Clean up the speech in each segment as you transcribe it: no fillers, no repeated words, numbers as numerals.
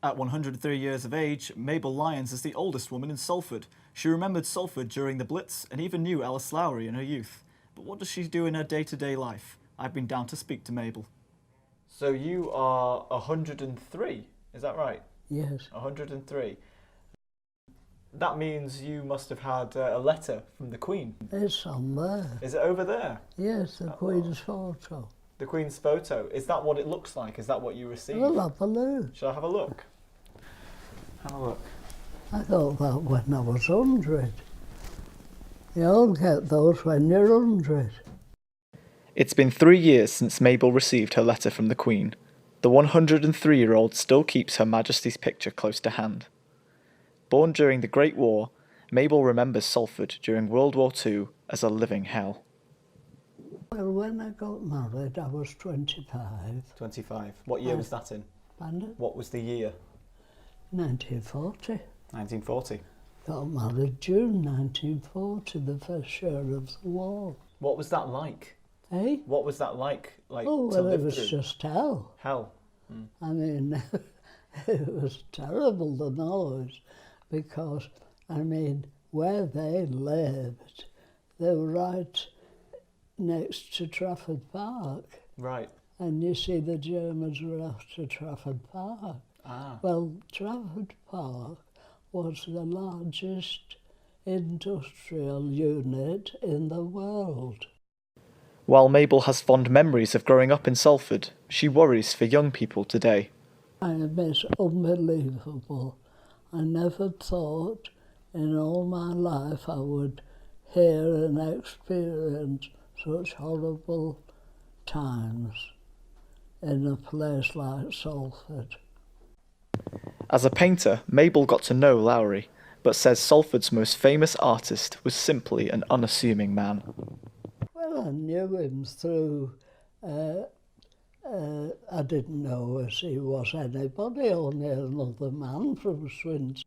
At 103 years of age, Mabel Lyons is the oldest woman in Salford. She remembered Salford during the Blitz and even knew L.S Lowry in her youth. But what does she do in her day-to-day life? I've been down to speak to Mabel. So you are 103, is that right? Yes. 103. That means you must have had a letter from the Queen. It's somewhere. Is it over there? Yes, the Queen's photo. The Queen's photo. Is that what it looks like? Is that what you received? Well, have a look. Shall I have a look? Have a look. I thought that when I was 100. You all get those when you're 100. It's been 3 years since Mabel received her letter from the Queen. The 103-year-old still keeps Her Majesty's picture close to hand. Born during the Great War, Mabel remembers Salford during World War II as a living hell. Well, when I got married, I was 25. 25. What year was that in? And What was the year? 1940. 1940. Got married June 1940, the first year of the war. What was that like? Eh? What was that like Oh, to well, live it was through? just hell. Hell. I mean, it was terrible, the noise, because, I mean, where they lived, they were right next to Trafford Park. Right. And you see, the Germans were after Trafford Park. Ah. Well, Trafford Park was the largest industrial unit in the world. While Mabel has fond memories of growing up in Salford, she worries for young people today. It's unbelievable. I never thought in all my life I would hear and experience such horrible times in a place like Salford. As a painter, Mabel got to know Lowry, but says Salford's most famous artist was simply an unassuming man. Well, I knew him through, I didn't know as he was anybody, only another man from Swinton.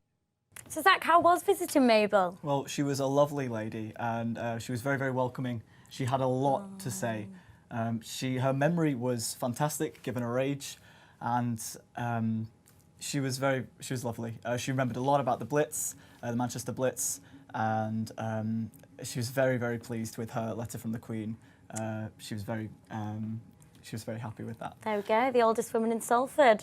So Zach, how was visiting Mabel? Well, she was a lovely lady and she was very, very welcoming. She had a lot to say. Her memory was fantastic, given her age, and she was lovely. She remembered a lot about the Blitz, the Manchester Blitz, and she was very, very pleased with her letter from the Queen. She was very happy with that. There we go, the oldest woman in Salford.